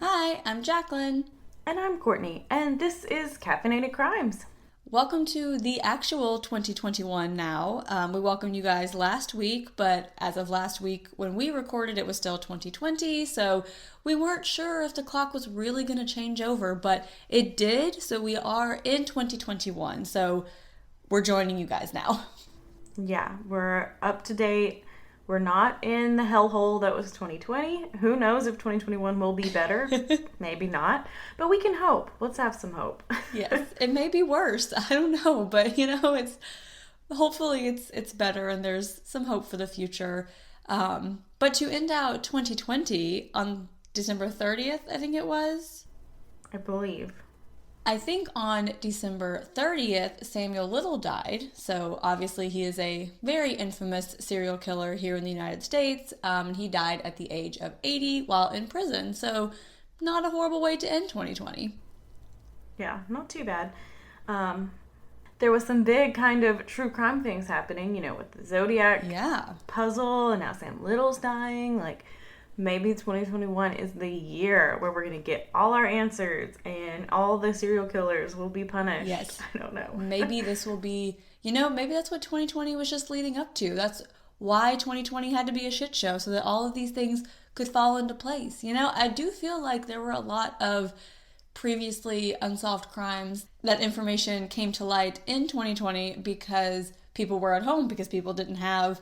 Hi, I'm Jaclyn. And I'm Courtney, and this is Caffeinated Crimes. Welcome to the actual 2021 now. We welcomed you guys last week, but as of last week when we recorded, it was still 2020, so we weren't sure if the clock was really going to change over, but it did, so we are in 2021, so we're joining you guys now. Yeah, we're up to date. We're not in the hellhole that was 2020. Who knows if 2021 will be better? Maybe not. But we can hope. Let's have some hope. Yes, it may be worse. I don't know, but it's hopefully it's better and there's some hope for the future. But to end out 2020 on December 30th, I think it was. I believe. I think on December 30th, Samuel Little died. So obviously he is a very infamous serial killer here in the United States. He died at the age of 80 while in prison. So not a horrible way to end 2020. Yeah, not too bad. There was some big kind of true crime things happening, with the Zodiac puzzle, and now Sam Little's dying. Maybe 2021 is the year where we're going to get all our answers and all the serial killers will be punished. Yes. I don't know. Maybe this will be, maybe that's what 2020 was just leading up to. That's why 2020 had to be a shit show, so that all of these things could fall into place. I do feel like there were a lot of previously unsolved crimes that information came to light in 2020 because people were at home, because people didn't have,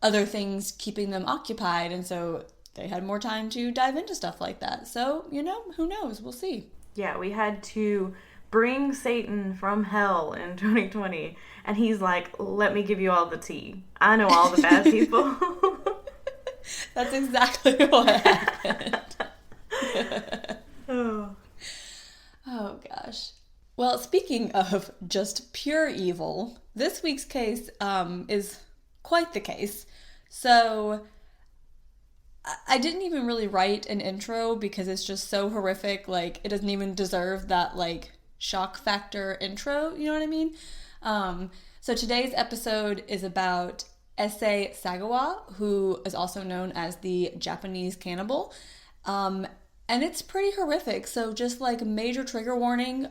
other things keeping them occupied, and so they had more time to dive into stuff like that. So, who knows? We'll see. Yeah, we had to bring Satan from hell in 2020, and he's like, let me give you all the tea. I know all the bad people. That's exactly what happened. Oh gosh. Well, speaking of just pure evil, this week's case is quite the case. So I didn't even really write an intro because it's just so horrific. It doesn't even deserve that shock factor intro. You know what I mean? So today's episode is about Issei Sagawa, who is also known as the Japanese Cannibal. And it's pretty horrific. So just major trigger warning,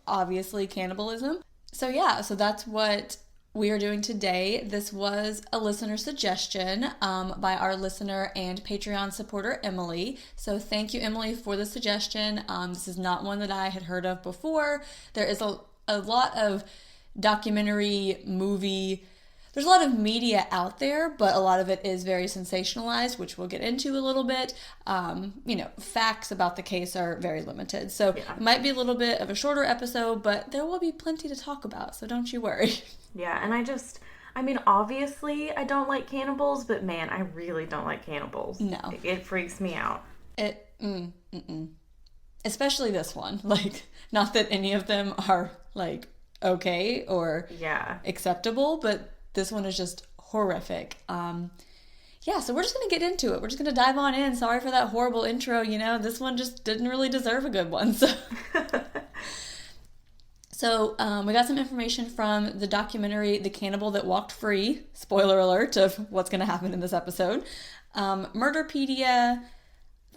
obviously cannibalism. So that's what we are doing today. This was a listener suggestion by our listener and Patreon supporter, Emily. So thank you, Emily, for the suggestion. This is not one that I had heard of before. There is a lot of documentary, movie, there's a lot of media out there, but a lot of it is very sensationalized, which we'll get into a little bit. Facts about the case are very limited. So It might be a little bit of a shorter episode, but there will be plenty to talk about, so don't you worry. Yeah, and obviously I don't like cannibals, but man, I really don't like cannibals. No. It freaks me out. Especially this one. Not that any of them are, okay or acceptable, but this one is just horrific. So we're just going to get into it. We're just going to dive on in. Sorry for that horrible intro, This one just didn't really deserve a good one, so... So we got some information from the documentary The Cannibal That Walked Free, spoiler alert of what's going to happen in this episode, Murderpedia,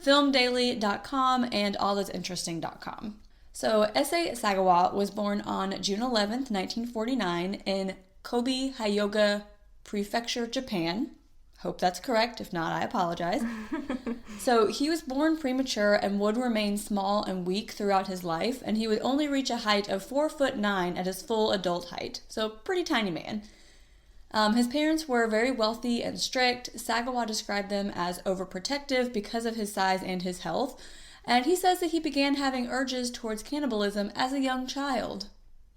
filmdaily.com, and allthat'sinteresting.com. So Issei Sagawa was born on June 11th, 1949 in Kobe, Hyoga Prefecture, Japan. Hope that's correct. If not, I apologize. So he was born premature and would remain small and weak throughout his life, and he would only reach a height of 4'9" at his full adult height. So pretty tiny man. His parents were very wealthy and strict. Sagawa described them as overprotective because of his size and his health, and he says that he began having urges towards cannibalism as a young child,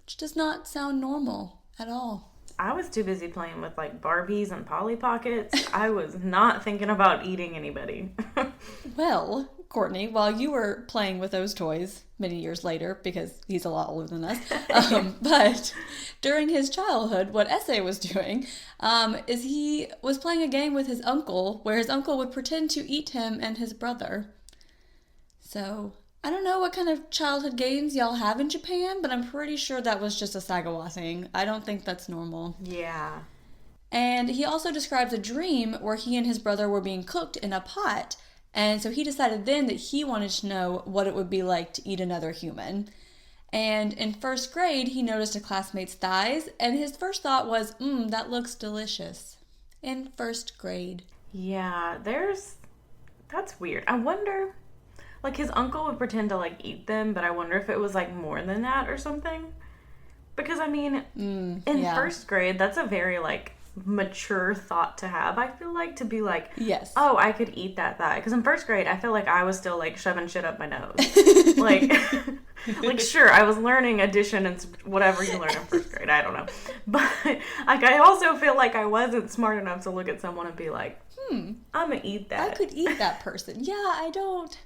which does not sound normal at all. I was too busy playing with Barbies and Polly Pockets. I was not thinking about eating anybody. Well, Courtney, while you were playing with those toys many years later, because he's a lot older than us, but during his childhood, what Issei was doing is he was playing a game with his uncle where his uncle would pretend to eat him and his brother. So I don't know what kind of childhood games y'all have in Japan, but I'm pretty sure that was just a Sagawa thing. I don't think that's normal. Yeah. And he also describes a dream where he and his brother were being cooked in a pot, And so he decided then that he wanted to know what it would be like to eat another human. And in first grade, he noticed a classmate's thighs, and his first thought was, that looks delicious. In first grade. Yeah, that's weird. I wonder, like, his uncle would pretend to, like, eat them, but I wonder if it was, like, more than that or something. Because, I mean, in first grade, that's a very, like, mature thought to have. I feel like, to be like, yes, oh, I could eat that thigh. Because in first grade, I feel like I was still, like, shoving shit up my nose. Like, like, sure, I was learning addition and whatever you learn in first grade. I don't know. But, like, I also feel like I wasn't smart enough to look at someone and be like, I'm gonna eat that. I could eat that person. Yeah, I don't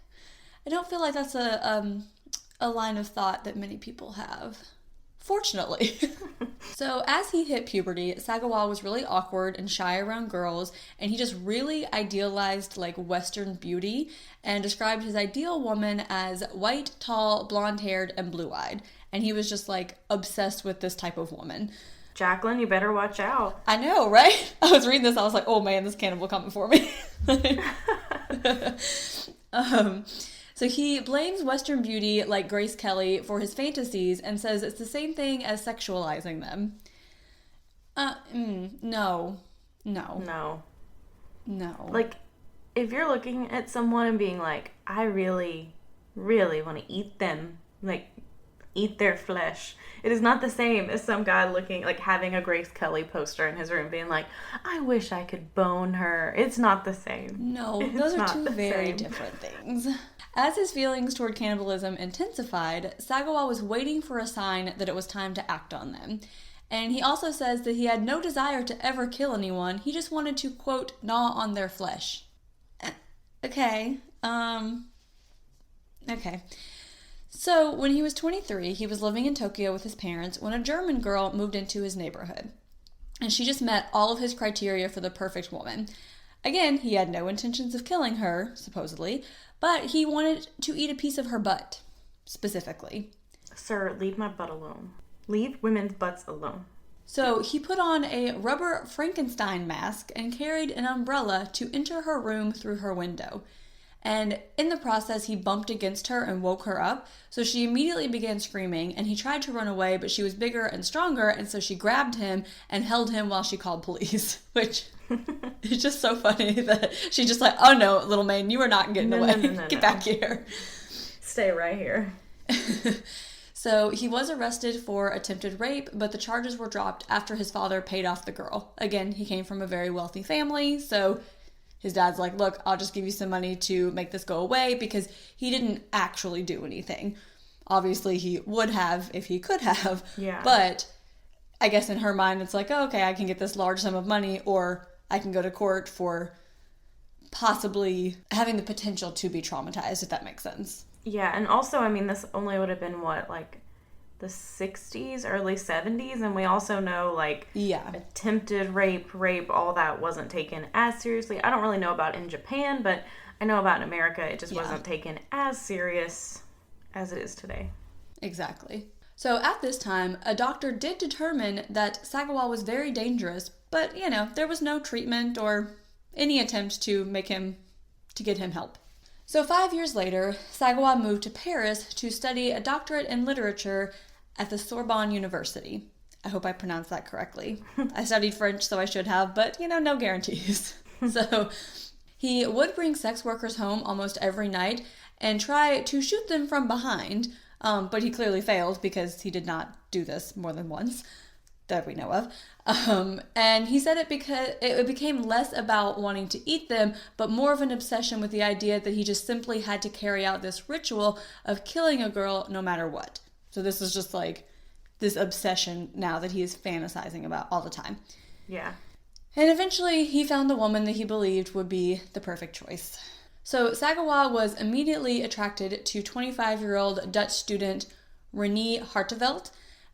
feel like that's a line of thought that many people have. Fortunately. So as he hit puberty, Sagawa was really awkward and shy around girls, and he just really idealized like Western beauty and described his ideal woman as white, tall, blonde-haired, and blue-eyed. And he was just like obsessed with this type of woman. Jaclyn, you better watch out. I know, right? I was reading this, I was like, oh man, this cannibal coming for me. So he blames Western beauty like Grace Kelly for his fantasies and says it's the same thing as sexualizing them. No. Like, if you're looking at someone and being like, I really, really want to eat them, like, eat their flesh, it is not the same as some guy looking, like, having a Grace Kelly poster in his room being like, I wish I could bone her. It's not the same. No, those are two very different things. As his feelings toward cannibalism intensified, Sagawa was waiting for a sign that it was time to act on them. And he also says that he had no desire to ever kill anyone. He just wanted to, quote, gnaw on their flesh. Okay. Okay. So, when he was 23, he was living in Tokyo with his parents when a German girl moved into his neighborhood. And she just met all of his criteria for the perfect woman. Again, he had no intentions of killing her, supposedly, but he wanted to eat a piece of her butt, specifically. Sir, leave my butt alone. Leave women's butts alone. So he put on a rubber Frankenstein mask and carried an umbrella to enter her room through her window. And in the process, he bumped against her and woke her up. So she immediately began screaming, and he tried to run away, but she was bigger and stronger, and so she grabbed him and held him while she called police, which is just so funny that she's just like, oh no, little man, you are not getting away. Get back here. Stay right here. So he was arrested for attempted rape, but the charges were dropped after his father paid off the girl. Again, he came from a very wealthy family, so his dad's like, look, I'll just give you some money to make this go away, because he didn't actually do anything. Obviously, he would have if he could have. Yeah. But I guess in her mind, it's like, oh, okay, I can get this large sum of money, or I can go to court for possibly having the potential to be traumatized, if that makes sense. Yeah, and also, I mean, this only would have been, what, like the 60s, early 70s, and we also know, like, attempted rape, all that wasn't taken as seriously. I don't really know about in Japan, but I know about in America, it just wasn't taken as serious as it is today. Exactly. So at this time, a doctor did determine that Sagawa was very dangerous, but, there was no treatment or any attempt to get him help. So 5 years later, Sagawa moved to Paris to study a doctorate in literature at the Sorbonne University. I hope I pronounced that correctly. I studied French, so I should have, but, no guarantees. So he would bring sex workers home almost every night and try to shoot them from behind, but he clearly failed because he did not do this more than once that we know of. And he said it became less about wanting to eat them, but more of an obsession with the idea that he just simply had to carry out this ritual of killing a girl no matter what. So this is just like this obsession now that he is fantasizing about all the time. Yeah. And eventually he found the woman that he believed would be the perfect choice. So Sagawa was immediately attracted to 25-year-old Dutch student Reneé Hartevelt,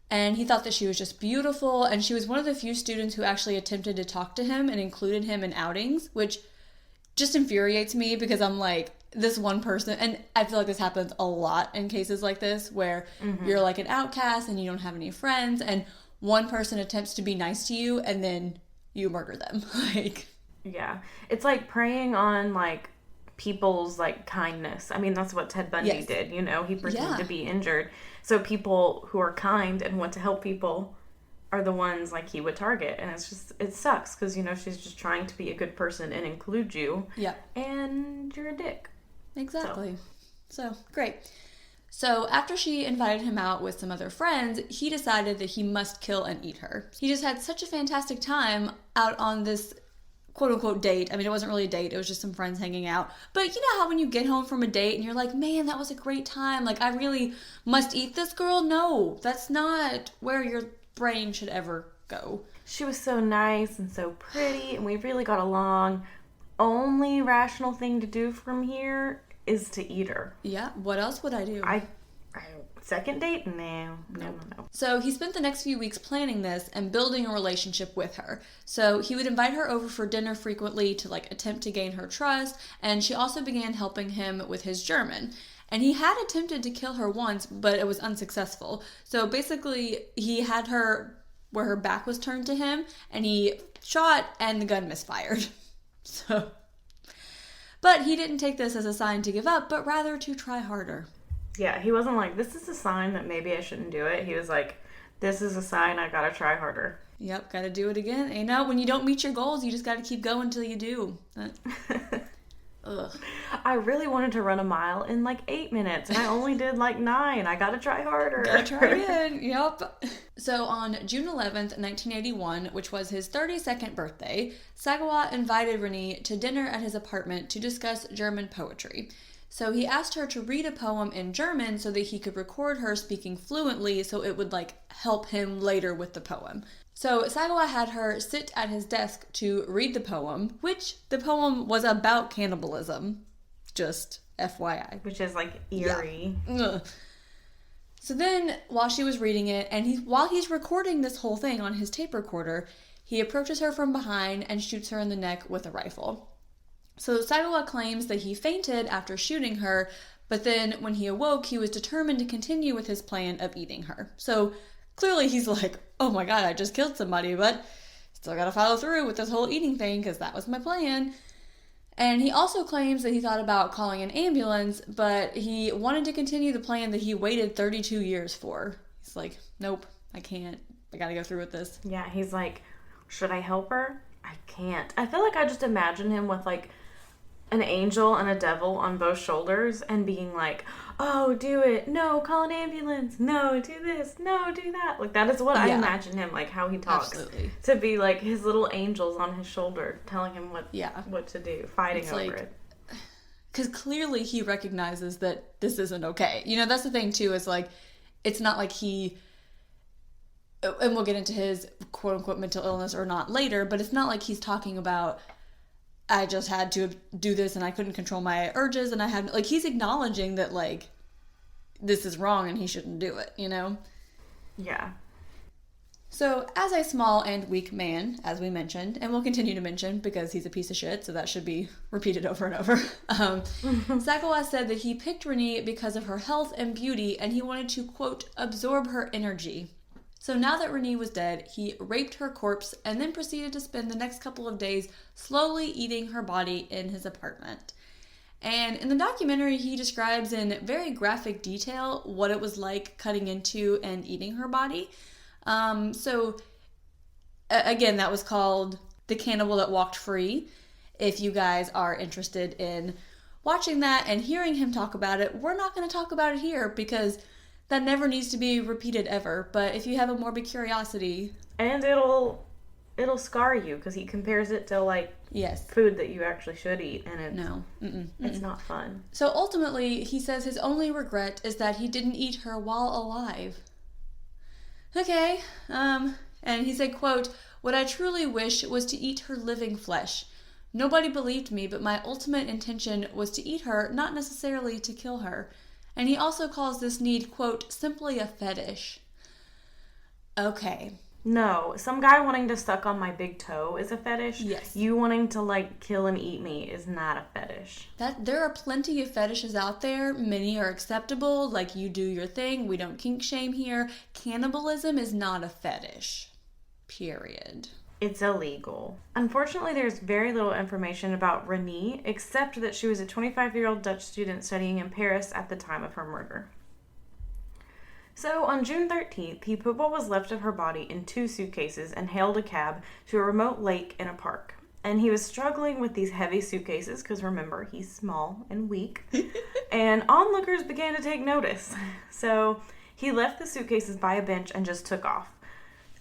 and he thought that she was just beautiful, and she was one of the few students who actually attempted to talk to him and included him in outings, which just infuriates me because I'm like, this one person, and I feel like this happens a lot in cases like this, where you're like an outcast and you don't have any friends, and one person attempts to be nice to you, and then you murder them. Yeah. It's like preying on, like, people's, like, kindness. I mean, that's what Ted Bundy did, you know? He pretended to be injured. So people who are kind and want to help people are the ones, like, he would target. And it's just, it sucks because, you know, she's just trying to be a good person and include you. Yeah. And you're a dick. Exactly. So great. So after she invited him out with some other friends, he decided that he must kill and eat her. He just had such a fantastic time out on this quote-unquote date. I mean, it wasn't really a date. It was just some friends hanging out. But you know how when you get home from a date and you're like, man, that was a great time. Like, I really must eat this girl? No, that's not where your brain should ever go. She was so nice and so pretty, and we really got along. Only rational thing to do from here is to eat her. Yeah, what else would I do? Second date? No. So he spent the next few weeks planning this and building a relationship with her. So he would invite her over for dinner frequently to, like, attempt to gain her trust, and she also began helping him with his German. And he had attempted to kill her once, but it was unsuccessful. So basically, he had her where her back was turned to him, and he shot, and the gun misfired. So, but he didn't take this as a sign to give up, but rather to try harder. Yeah, he wasn't like, this is a sign that maybe I shouldn't do it. He was like, this is a sign I gotta try harder. Yep, gotta do it again. You know, when you don't meet your goals, you just gotta keep going until you do. Ugh. I really wanted to run a mile in like 8 minutes, and I only did like 9. I gotta try harder. Gotta try again. Yep. So on June 11th, 1981, which was his 32nd birthday, Sagawa invited Reneé to dinner at his apartment to discuss German poetry. So he asked her to read a poem in German so that he could record her speaking fluently so it would, like, help him later with the poem. So Sagawa had her sit at his desk to read the poem, which the poem was about cannibalism. Just FYI. Which is, like, eerie. Yeah. Ugh. So then, while she was reading it, and while he's recording this whole thing on his tape recorder, he approaches her from behind and shoots her in the neck with a rifle. So Sagawa claims that he fainted after shooting her, but then when he awoke, he was determined to continue with his plan of eating her. So clearly he's like, oh my god, I just killed somebody, but still gotta follow through with this whole eating thing because that was my plan. And he also claims that he thought about calling an ambulance, but he wanted to continue the plan that he waited 32 years for. He's like, nope, I can't. I gotta go through with this. Yeah, he's like, should I help her? I can't. I feel like I just imagine him with, like, an angel and a devil on both shoulders and being like, oh, do it. No, call an ambulance. No, do this. No, do that. Like, that is what I imagine him, like, how he talks. Absolutely. To be, like, his little angels on his shoulder telling him what to do, fighting it's over like, it. Because clearly he recognizes that this isn't okay. You know, that's the thing, too, is, like, it's not like he... And we'll get into his quote-unquote mental illness or not later, but it's not like he's talking about... I just had to do this and I couldn't control my urges and I had, like, he's acknowledging that, like, this is wrong and he shouldn't do it, you know? Yeah. So, as a small and weak man, as we mentioned, and we'll continue to mention because he's a piece of shit, so that should be repeated over and over, Sagawa said that he picked Reneé because of her health and beauty and he wanted to, quote, absorb her energy. So now that Reneé was dead, he raped her corpse and then proceeded to spend the next couple of days slowly eating her body in his apartment. And in the documentary, he describes in very graphic detail what it was like cutting into and eating her body. So, again, that was called The Cannibal That Walked Free. If you guys are interested in watching that and hearing him talk about it, we're not going to talk about it here because... that never needs to be repeated ever, but if you have a morbid curiosity... And it'll scar you, because he compares it to, like, food that you actually should eat, and it's not fun. So ultimately, he says his only regret is that he didn't eat her while alive. Okay, and he said, quote, what I truly wish was to eat her living flesh. Nobody believed me, but my ultimate intention was to eat her, not necessarily to kill her. And he also calls this need, quote, simply a fetish. Okay. No, some guy wanting to suck on my big toe is a fetish. Yes. You wanting to, like, kill and eat me is not a fetish. There are plenty of fetishes out there. Many are acceptable, like you do your thing. We don't kink shame here. Cannibalism is not a fetish. Period. It's illegal. Unfortunately, there's very little information about Reneé, except that she was a 25-year-old Dutch student studying in Paris at the time of her murder. So, on June 13th, he put what was left of her body in 2 suitcases and hailed a cab to a remote lake in a park. And he was struggling with these heavy suitcases, because remember, he's small and weak. And onlookers began to take notice. So, he left the suitcases by a bench and just took off.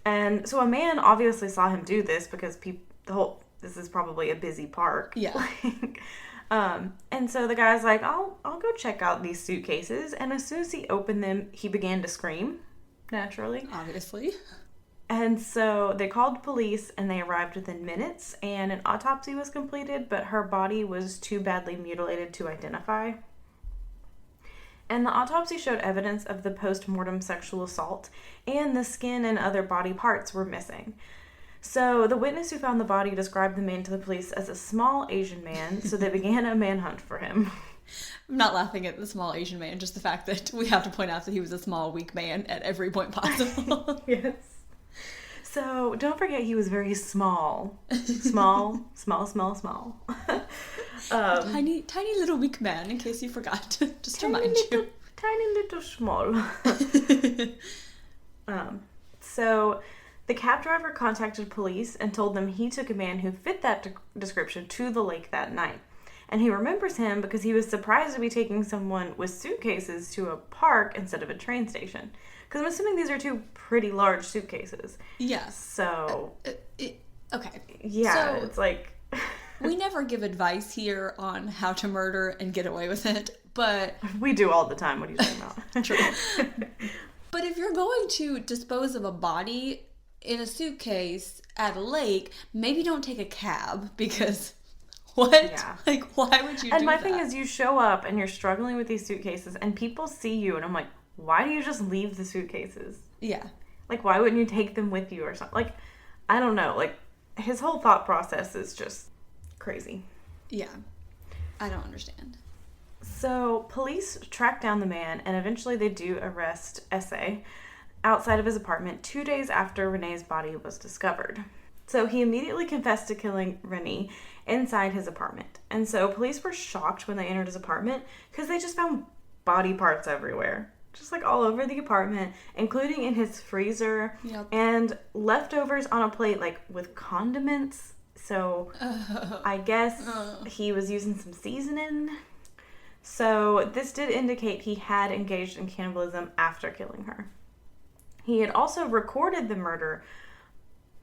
And so a man obviously saw him do this because this is probably a busy park. Yeah. And so the guy's like, I'll go check out these suitcases. And as soon as he opened them, he began to scream, naturally. Obviously. And so they called police and they arrived within minutes and an autopsy was completed, but her body was too badly mutilated to identify. And the autopsy showed evidence of the post-mortem sexual assault, and the skin and other body parts were missing. So the witness who found the body described the man to the police as a small Asian man, so they began a manhunt for him. I'm not laughing at the small Asian man, just the fact that we have to point out that he was a small, weak man at every point possible. Yes. So don't forget he was very small. Small. Tiny little weak man, in case you forgot. Just to remind you. Tiny little small. So the cab driver contacted police and told them he took a man who fit that description to the lake that night. And he remembers him because he was surprised to be taking someone with suitcases to a park instead of a train station. Because I'm assuming these are 2 pretty large suitcases. Yes. So... okay. Yeah, so, it's like... we never give advice here on how to murder and get away with it, but... We do all the time. What are you talking about? True. But if you're going to dispose of a body in a suitcase at a lake, maybe don't take a cab, because... What? Yeah. Like, why would you do that? And my thing is, you show up and you're struggling with these suitcases, and people see you, and I'm like, why do you just leave the suitcases? Yeah. Like, why wouldn't you take them with you or something? Like, I don't know. Like, his whole thought process is just crazy. Yeah. I don't understand. So, police track down the man, and eventually they do arrest Issei outside of his apartment 2 days after Renee's body was discovered. So, he immediately confessed to killing Reneé inside his apartment. And so, police were shocked when they entered his apartment because they just found body parts everywhere. Just like all over the apartment, including in his freezer. Yep. And leftovers on a plate, like with condiments. So I guess he was using some seasoning. So this did indicate he had engaged in cannibalism after killing her. He had also recorded the murder,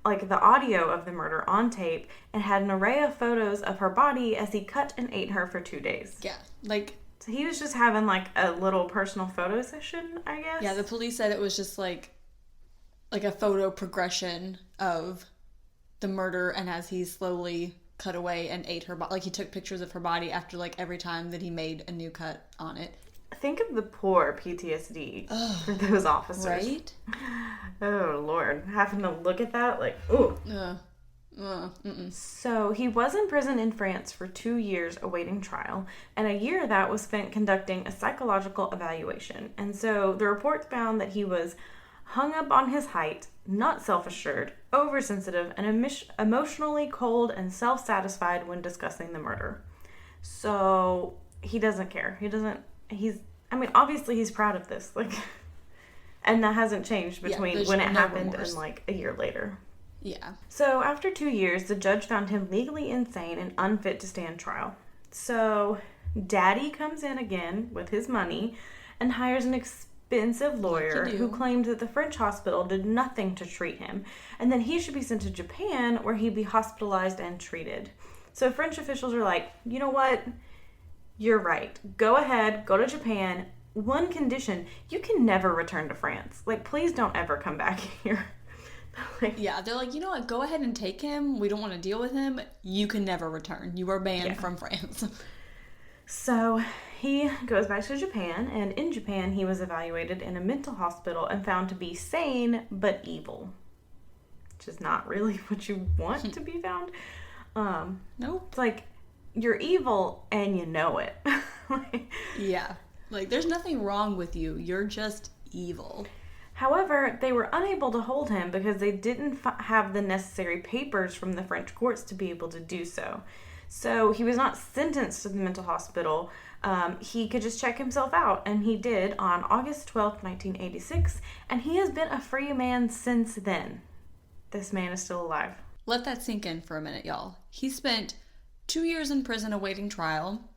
like the audio of the murder on tape, and had an array of photos of her body as he cut and ate her for 2 days. Yeah, like... So he was just having, like, a little personal photo session, I guess? Yeah, the police said it was just, like a photo progression of the murder, and as he slowly cut away and ate her body. Like, he took pictures of her body after, like, every time that he made a new cut on it. Think of the poor PTSD for those officers. Right? Oh, Lord. Having to look at that, like, ooh. So he was in prison in France for 2 years awaiting trial, and a year of that was spent conducting a psychological evaluation. And so the report found that he was hung up on his height, not self-assured, oversensitive, and emotionally cold and self-satisfied when discussing the murder. So he doesn't care. Obviously he's proud of this, like, and that hasn't changed between when it happened and like a year later. Yeah. So after 2 years, the judge found him legally insane and unfit to stand trial. So Daddy comes in again with his money and hires an expensive lawyer who claimed that the French hospital did nothing to treat him, and then he should be sent to Japan where he'd be hospitalized and treated. So French officials are like, you know what? You're right. Go ahead, go to Japan. One condition, you can never return to France. Like, please don't ever come back here. Yeah, they're like, you know what, go ahead and take him. We don't want to deal with him. You can never return. You are banned from France. So he goes back to Japan, and in Japan he was evaluated in a mental hospital and found to be sane but evil, which is not really what you want to be found. Nope. It's like, you're evil and you know it. Yeah. Like, there's nothing wrong with you. You're just evil. However, they were unable to hold him because they didn't have the necessary papers from the French courts to be able to do so. So he was not sentenced to the mental hospital. He could just check himself out, and he did on August 12th, 1986, and he has been a free man since then. This man is still alive. Let that sink in for a minute, y'all. He spent 2 years in prison awaiting trial,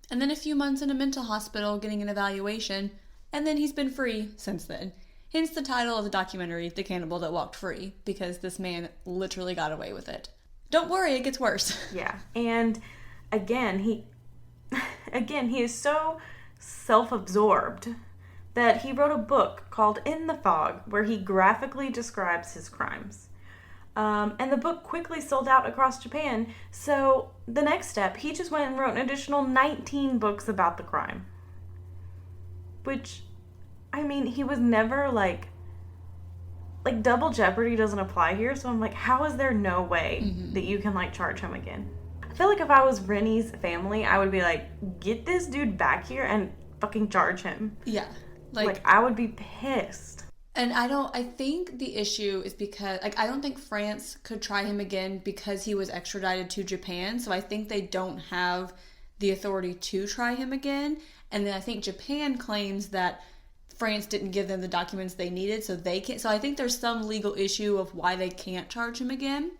and then a few months in a mental hospital getting an evaluation, and then he's been free since then. Hence the title of the documentary, The Cannibal That Walked Free, because this man literally got away with it. Don't worry, it gets worse. Yeah, and again, he is so self-absorbed that he wrote a book called In the Fog, where he graphically describes his crimes. And the book quickly sold out across Japan, so the next step, he just went and wrote an additional 19 books about the crime. Which, I mean, he was never, like double jeopardy doesn't apply here, so I'm like, how is there no way that you can, like, charge him again? I feel like if I was Renee's family, I would be like, get this dude back here and fucking charge him. Yeah. Like I would be pissed. And I think the issue is because, like, I don't think France could try him again because he was extradited to Japan, so I think they don't have the authority to try him again. And then I think Japan claims that France didn't give them the documents they needed, so they can't. So I think there's some legal issue of why they can't charge him again.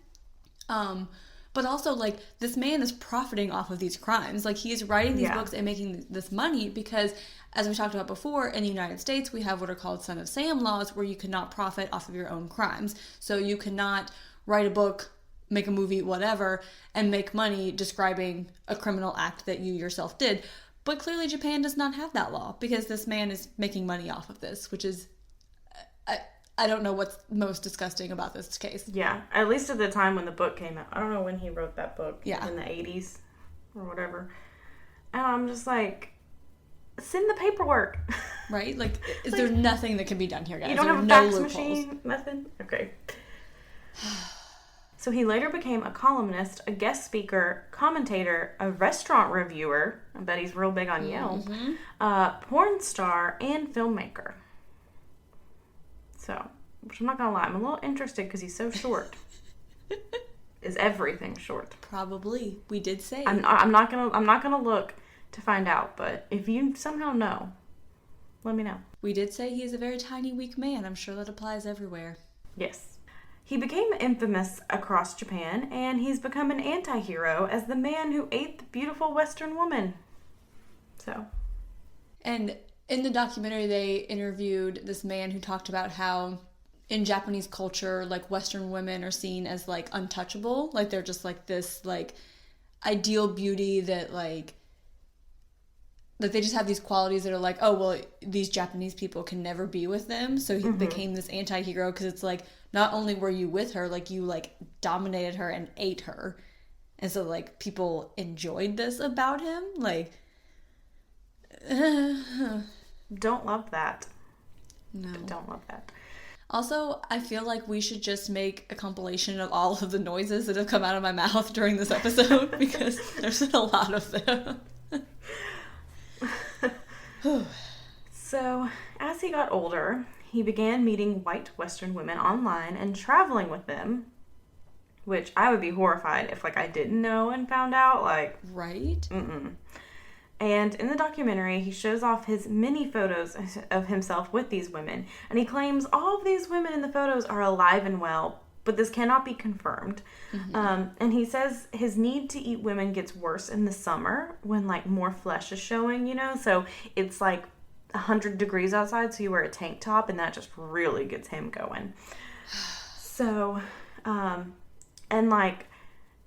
But also, like, this man is profiting off of these crimes. Like, he is writing these books and making this money because, as we talked about before, in the United States, we have what are called Son of Sam laws where you cannot profit off of your own crimes. So you cannot write a book, make a movie, whatever, and make money describing a criminal act that you yourself did. But clearly Japan does not have that law because this man is making money off of this, which is, I don't know what's most disgusting about this case. Yeah, at least at the time when the book came out. I don't know when he wrote that book. Yeah. In the 80s or whatever. And I'm just like, send the paperwork. Right? Like, there's nothing that can be done here, guys. You don't have a fax machine? Nothing? Okay. So he later became a columnist, a guest speaker, commentator, a restaurant reviewer. I bet he's real big on Yelp. Porn star, and filmmaker. So, which I'm not gonna lie, I'm a little interested because he's so short. Is everything short? Probably. We did say. I'm not gonna look to find out, but if you somehow know, let me know. We did say he's a very tiny, weak man. I'm sure that applies everywhere. Yes. He became infamous across Japan, and he's become an anti-hero as the man who ate the beautiful Western woman. So. And in the documentary, they interviewed this man who talked about how in Japanese culture, like, Western women are seen as, like, untouchable. Like, they're just, like, this, like, ideal beauty that, like they just have these qualities that are like, oh, well, these Japanese people can never be with them. So he became this anti-hero because it's like, not only were you with her, like, you, like, dominated her and ate her. And so, like, people enjoyed this about him. Like, don't love that. No. Don't love that. Also, I feel like we should just make a compilation of all of the noises that have come out of my mouth during this episode because there's been a lot of them. So, as he got older, he began meeting white Western women online and traveling with them, which I would be horrified if, like, I didn't know and found out, like... Right? And in the documentary, he shows off his many photos of himself with these women, and he claims all of these women in the photos are alive and well, but this cannot be confirmed. And he says his need to eat women gets worse in the summer when, like, more flesh is showing, you know? So it's, like, 100 degrees outside, so you wear a tank top, and that just really gets him going. So, and, like,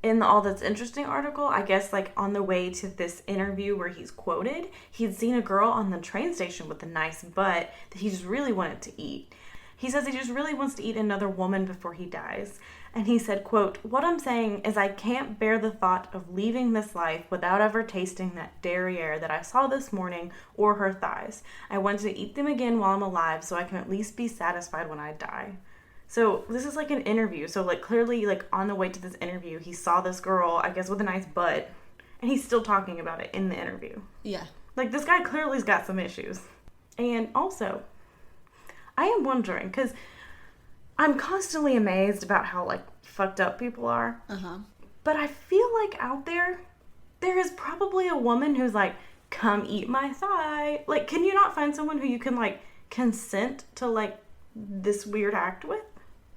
in the All That's Interesting article, I guess, like, on the way to this interview where he's quoted, he'd seen a girl on the train station with a nice butt that he just really wanted to eat. He says he just really wants to eat another woman before he dies. And he said, quote, "What I'm saying is I can't bear the thought of leaving this life without ever tasting that derriere that I saw this morning or her thighs. I want to eat them again while I'm alive so I can at least be satisfied when I die." So this is like an interview. So, like, clearly, like, on the way to this interview, he saw this girl, I guess, with a nice butt, and he's still talking about it in the interview. Yeah. Like, this guy clearly's got some issues. And also, I am wondering, because I'm constantly amazed about how, like, fucked up people are. Uh-huh. But I feel like out there is probably a woman who's like, come eat my thigh. Like, can you not find someone who you can, like, consent to, like, this weird act with?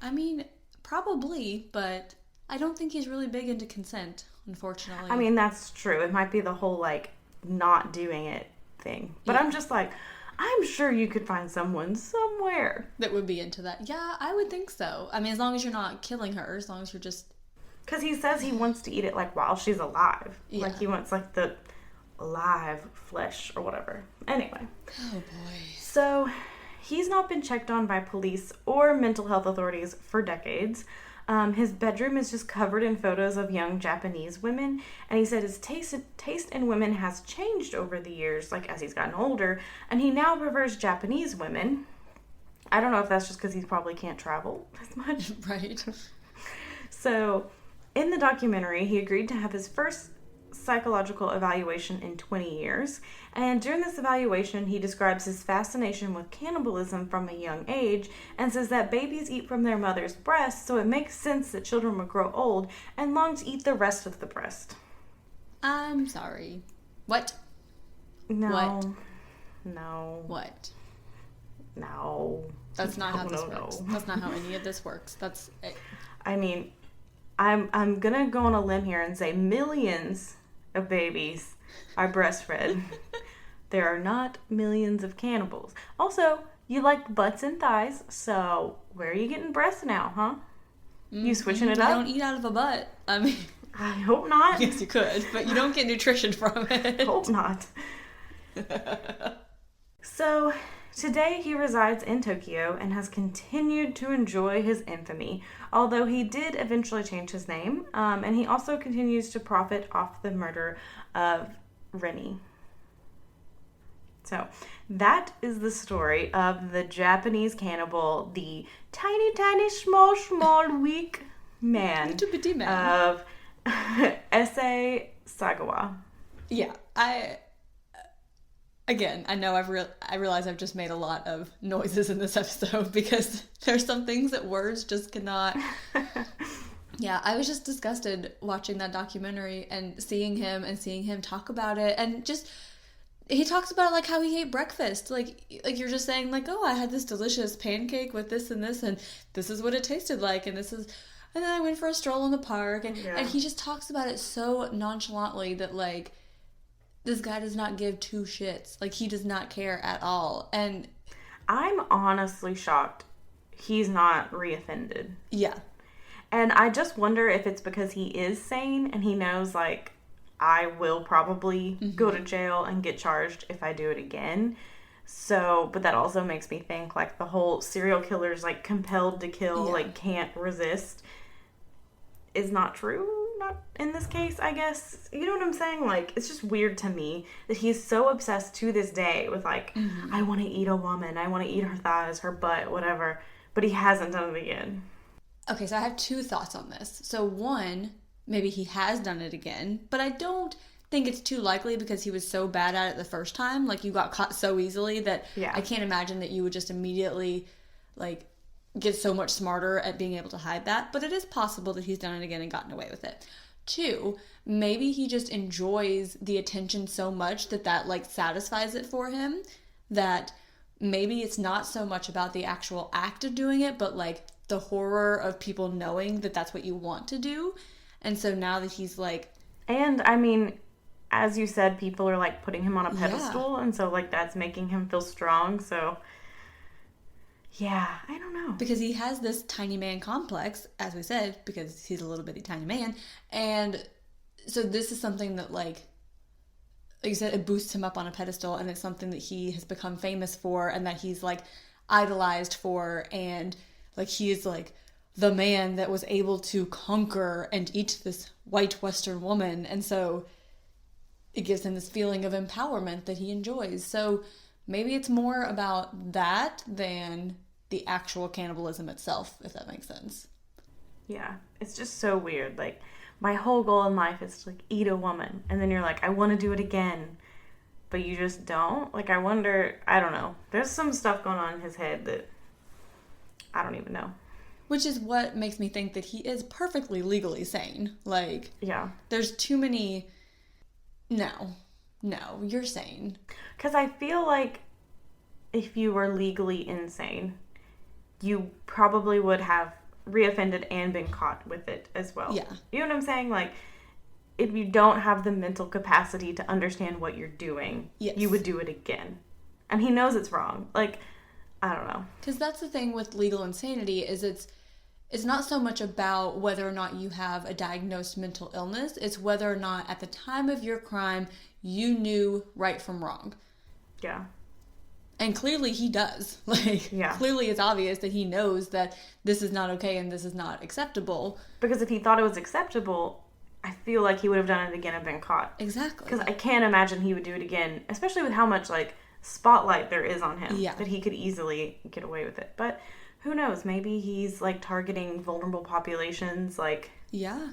I mean, probably, but I don't think he's really big into consent, unfortunately. I mean, that's true. It might be the whole, like, not doing it thing. But yeah. I'm just like, I'm sure you could find someone somewhere that would be into that. Yeah, I would think so. I mean, as long as you're not killing her, as long as you're just... Because he says he wants to eat it, like, while she's alive. Yeah. Like, he wants, like, the live flesh or whatever. Anyway. Oh, boy. So, he's not been checked on by police or mental health authorities for decades. His bedroom is just covered in photos of young Japanese women, and he said his taste in women has changed over the years, like as he's gotten older, and he now prefers Japanese women. I don't know if that's just because he probably can't travel as much. Right. So, in the documentary, he agreed to have his first psychological evaluation in 20 years, and during this evaluation he describes his fascination with cannibalism from a young age and says that babies eat from their mother's breast, so it makes sense that children would grow old and long to eat the rest of the breast. I'm sorry. What? No. What? No. What? No. That's not how this works. That's not how any of this works. That's it. I mean, I'm gonna go on a limb here and say millions of babies are breastfed. There are not millions of cannibals. Also, you like butts and thighs, so where are you getting breasts now, huh? You switching it up? You don't eat out of a butt. I mean... I hope not. Yes, you could, but you don't get nutrition from it. Hope not. So, today he resides in Tokyo and has continued to enjoy his infamy, although he did eventually change his name, and he also continues to profit off the murder of Reneé. So, that is the story of the Japanese cannibal, the tiny, tiny, small, weak man, little bitty man of Issei Sagawa. Yeah, I know I realize I've just made a lot of noises in this episode because there's some things that words just cannot. Yeah, I was just disgusted watching that documentary and seeing him talk about it, and just he talks about it like how he ate breakfast. Like you're just saying, like, oh, I had this delicious pancake with this, and this is what it tasted like, and then I went for a stroll in the park, and he just talks about it so nonchalantly that, like, this guy does not give two shits. Like, he does not care at all. And I'm honestly shocked he's not reoffended. Yeah. And I just wonder if it's because he is sane and he knows, like, I will probably go to jail and get charged if I do it again. So, but that also makes me think, like, the whole serial killer's, like, compelled to kill, like, can't resist is not true. Not in this case, I guess. You know what I'm saying? Like, it's just weird to me that he's so obsessed to this day with, like, I want to eat a woman. I want to eat her thighs, her butt, whatever. But he hasn't done it again. Okay, so I have two thoughts on this. So one, maybe he has done it again, but I don't think it's too likely because he was so bad at it the first time. Like, you got caught so easily that I can't imagine that you would just immediately, like, get so much smarter at being able to hide that. But it is possible that he's done it again and gotten away with it. Two, maybe he just enjoys the attention so much that like satisfies it for him, that maybe it's not so much about the actual act of doing it, but like the horror of people knowing that that's what you want to do. And so now that he's like... And, I mean, as you said, people are, like, putting him on a pedestal, and so, like, that's making him feel strong, so... Yeah, I don't know. Because he has this tiny man complex, as we said, because he's a little bitty tiny man, and so this is something that, like you said, it boosts him up on a pedestal, and it's something that he has become famous for, and that he's, like, idolized for, and, like, he is, like, the man that was able to conquer and eat this white Western woman, and so it gives him this feeling of empowerment that he enjoys. So maybe it's more about that than the actual cannibalism itself, if that makes sense. Yeah, it's just so weird. Like, my whole goal in life is to, like, eat a woman, and then you're like, I want to do it again, but you just don't. Like, I wonder, I don't know. There's some stuff going on in his head that I don't even know. Which is what makes me think that he is perfectly legally sane. Like, yeah, there's too many... No, you're sane. Because I feel like if you were legally insane, you probably would have reoffended and been caught with it as well. Yeah. You know what I'm saying? Like, if you don't have the mental capacity to understand what you're doing, yes, you would do it again. And he knows it's wrong. Like, I don't know. Because that's the thing with legal insanity is it's not so much about whether or not you have a diagnosed mental illness. It's whether or not at the time of your crime you knew right from wrong. Yeah. And clearly he does. Like, yeah. Clearly it's obvious that he knows that this is not okay and this is not acceptable. Because if he thought it was acceptable, I feel like he would have done it again and been caught. Exactly. Because I can't imagine he would do it again, especially with how much, like, spotlight there is on him. Yeah. That he could easily get away with it. But who knows? Maybe he's, like, targeting vulnerable populations, like... Yeah.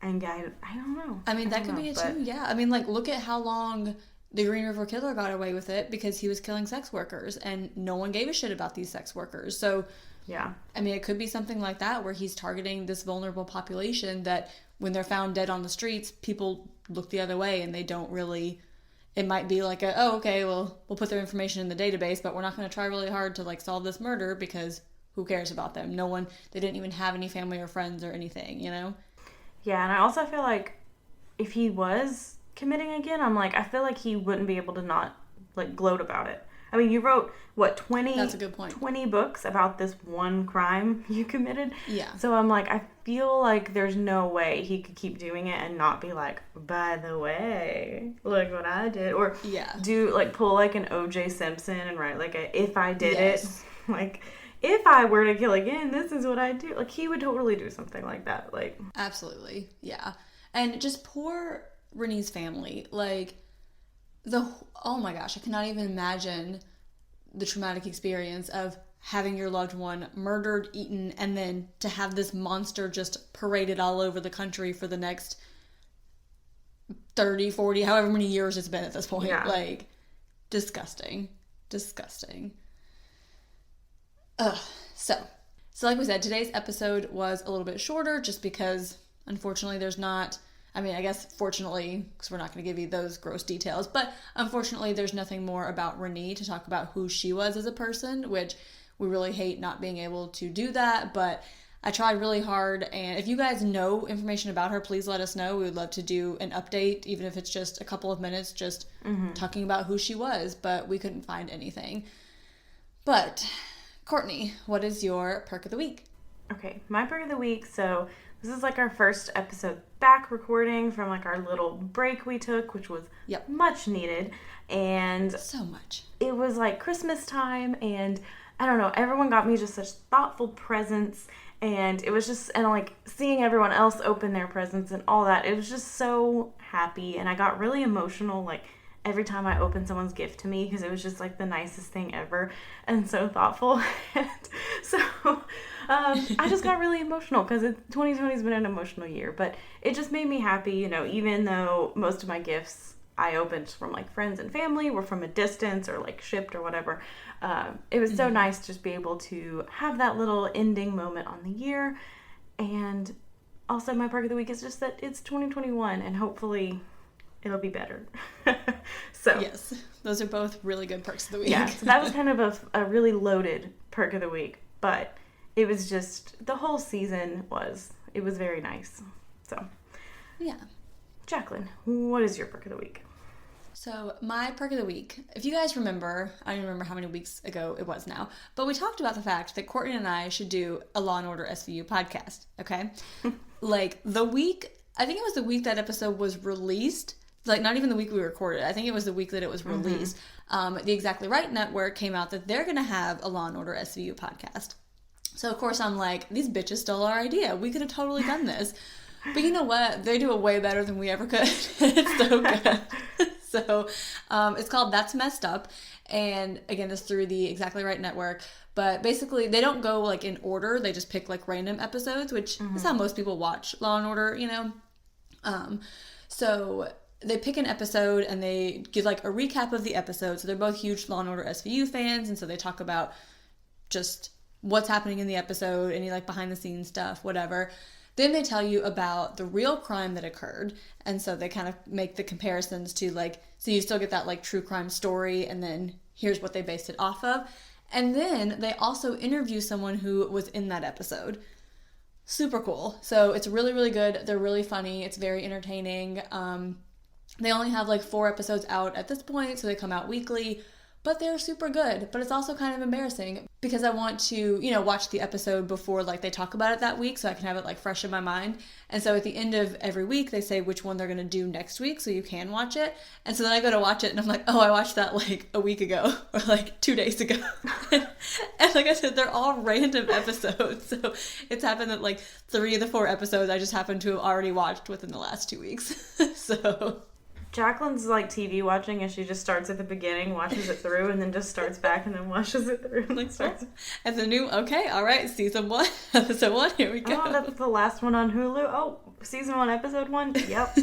And I don't know. I mean, that could be it too, yeah. I mean, like, look at how long the Green River Killer got away with it because he was killing sex workers and no one gave a shit about these sex workers. So, yeah. I mean, it could be something like that where he's targeting this vulnerable population that when they're found dead on the streets, people look the other way and they don't really... It might be like we'll put their information in the database, but we're not going to try really hard to, like, solve this murder because who cares about them? They didn't even have any family or friends or anything, you know? Yeah, and I also feel like if he was committing again, I feel like he wouldn't be able to not, like, gloat about it. I mean, you wrote, 20... That's a good point. 20 books about this one crime you committed? Yeah. So I'm like, I feel like there's no way he could keep doing it and not be like, by the way, look what I did. Or pull, like, an O.J. Simpson and write, like, if I did it, like... If I were to kill again, this is what I'd do. Like, he would totally do something like that. Like, absolutely. Yeah. And just poor Renee's family. Like, oh my gosh, I cannot even imagine the traumatic experience of having your loved one murdered, eaten, and then to have this monster just paraded all over the country for the next 30, 40, however many years it's been at this point. Yeah. Like, disgusting. Ugh. So like we said, today's episode was a little bit shorter just because, unfortunately, there's not... I mean, I guess fortunately, because we're not going to give you those gross details, but unfortunately, there's nothing more about Reneé to talk about who she was as a person, which we really hate not being able to do that, but I tried really hard, and if you guys know information about her, please let us know. We would love to do an update, even if it's just a couple of minutes, just talking about who she was, but we couldn't find anything. But... Courtney, what is your perk of the week? Okay, my perk of the week, so this is like our first episode back recording from like our little break we took, which was much needed. And so much. It was like Christmas time and I don't know, everyone got me just such thoughtful presents and it was just, and like seeing everyone else open their presents and all that, it was just so happy and I got really emotional like every time I opened someone's gift to me because it was just like the nicest thing ever and so thoughtful. And so I just got really emotional because 2020 has been an emotional year, but it just made me happy, you know, even though most of my gifts I opened from like friends and family were from a distance or like shipped or whatever. It was so nice to just be able to have that little ending moment on the year. And also my perk of the week is just that it's 2021 and hopefully it'll be better. So yes, those are both really good perks of the week. Yeah, so that was kind of a really loaded perk of the week, but it was just, the whole season it was very nice. So, yeah. Jaclyn, what is your perk of the week? So my perk of the week, if you guys remember, I don't remember how many weeks ago it was now, but we talked about the fact that Courtney and I should do a Law & Order SVU podcast, okay? Like the week, I think it was the week that episode was released, like not even the week we recorded. I think it was the week that it was released. The Exactly Right Network came out that they're going to have a Law & Order SVU podcast. So of course I'm like, these bitches stole our idea. We could have totally done this. But you know what? They do it way better than we ever could. It's so good. So it's called That's Messed Up. And again, it's through the Exactly Right Network. But basically, they don't go like in order. They just pick like random episodes, which is how most people watch Law & Order, you know. So they pick an episode and they give like a recap of the episode. So they're both huge Law & Order SVU fans. And so they talk about just what's happening in the episode, any like behind the scenes stuff, whatever. Then they tell you about the real crime that occurred. And so they kind of make the comparisons to like, so you still get that like true crime story, and then here's what they based it off of. And then they also interview someone who was in that episode. Super cool. So it's really, really good. They're really funny. It's very entertaining. They only have like 4 episodes out at this point, so they come out weekly. But they're super good. But it's also kind of embarrassing because I want to, you know, watch the episode before like they talk about it that week so I can have it like fresh in my mind. And so at the end of every week, they say which one they're going to do next week so you can watch it. And so then I go to watch it and I'm like, oh, I watched that like a week ago or like 2 days ago. And like I said, they're all random episodes. So it's happened that like 3 of the 4 episodes I just happened to have already watched within the last 2 weeks. So... Jaclyn's like TV watching, and she just starts at the beginning, watches it through, and then just starts back and then watches it through. And like starts. And the new, okay, all right, season 1, episode 1, here we go. Oh, that's the last one on Hulu. Oh, season 1, episode 1. Yep.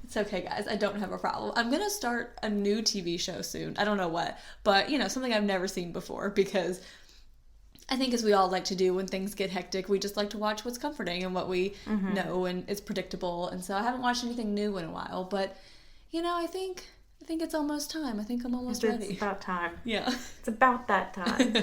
It's okay, guys. I don't have a problem. I'm going to start a new TV show soon. I don't know what, but, you know, something I've never seen before, because I think as we all like to do when things get hectic, we just like to watch what's comforting and what we know and it's predictable. And so I haven't watched anything new in a while, but, you know, I think it's almost time. I think I'm almost ready. It's about time. Yeah. It's about that time.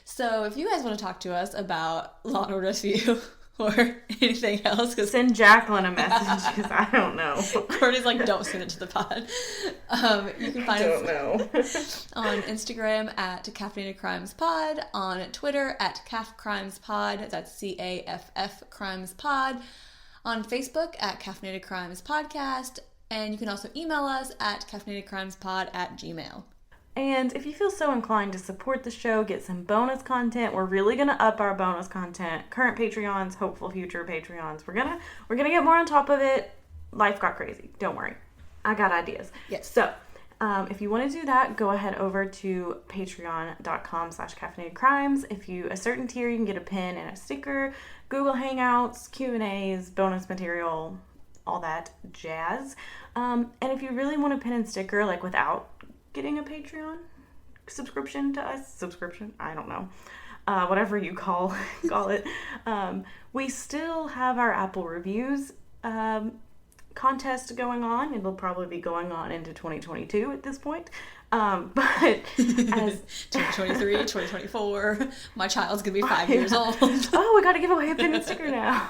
So if you guys want to talk to us about Law & Order SVU or anything else, send Jaclyn a message because I don't know. Courtney's like, don't send it to the pod. You can find us on Instagram at Caffeinated Crimes Pod, on Twitter at Caff Crimes Pod, that's CAFF Crimes Pod, on Facebook at Caffeinated Crimes Podcast, and you can also email us at caffeinatedcrimespod@gmail.com. And if you feel so inclined to support the show, get some bonus content. We're really gonna up our bonus content. Current Patreons, hopeful future Patreons. We're gonna get more on top of it. Life got crazy. Don't worry. I got ideas. Yes. So, if you want to do that, go ahead over to patreon.com/caffeinatedcrimes. If you a certain tier, you can get a pin and a sticker, Google Hangouts, Q&As, bonus material, all that jazz. And if you really want a pin and sticker, like without getting a Patreon subscription to us, I don't know, whatever you call it, we still have our Apple reviews contest going on. It'll probably be going on into 2022 at this point, but as 2023, 2024, my child's gonna be 5 years old. Oh, we gotta give away a pin and sticker now.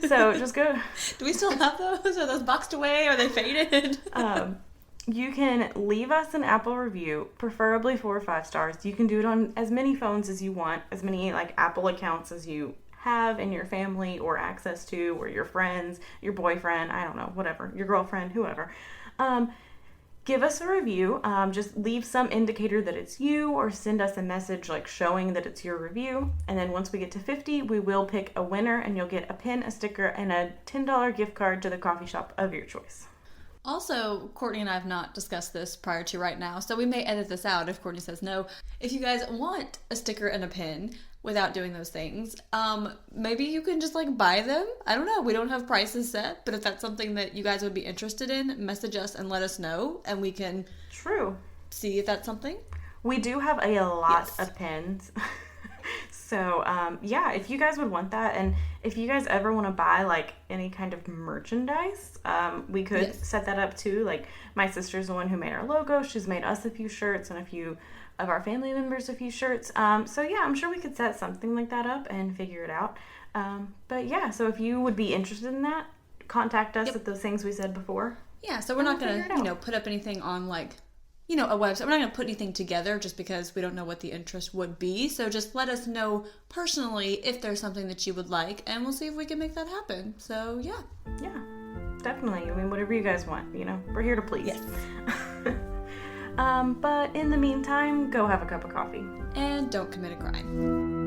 So just go. Do we still have those? Are those boxed away? Are they faded? You can leave us an Apple review, preferably 4 or 5 stars. You can do it on as many phones as you want, as many like Apple accounts as you have in your family or access to, or your friends, your boyfriend, I don't know, whatever, your girlfriend, whoever. Give us a review. Just leave some indicator that it's you, or send us a message like showing that it's your review. And then once we get to 50, we will pick a winner, and you'll get a pin, a sticker, and a $10 gift card to the coffee shop of your choice. Also, Courtney and I have not discussed this prior to right now, so we may edit this out if Courtney says no. If you guys want a sticker and a pin without doing those things, maybe you can just like buy them. I don't know. We don't have prices set, but if that's something that you guys would be interested in, message us and let us know, and we can see if that's something. We do have a lot of pins. So, yeah, if you guys would want that, and if you guys ever want to buy, like, any kind of merchandise, we could set that up, too. Like, my sister's the one who made our logo. She's made us a few shirts, and a few of our family members a few shirts. So, yeah, I'm sure we could set something like that up and figure it out. But, yeah, so if you would be interested in that, contact us at those things we said before. Yeah, so we're not going to, put up anything on, like, a website. We're not going to put anything together just because we don't know what the interest would be. So just let us know personally if there's something that you would like, and we'll see if we can make that happen. So, yeah. Yeah, definitely. I mean, whatever you guys want, we're here to please. Yes. But in the meantime, go have a cup of coffee. And don't commit a crime.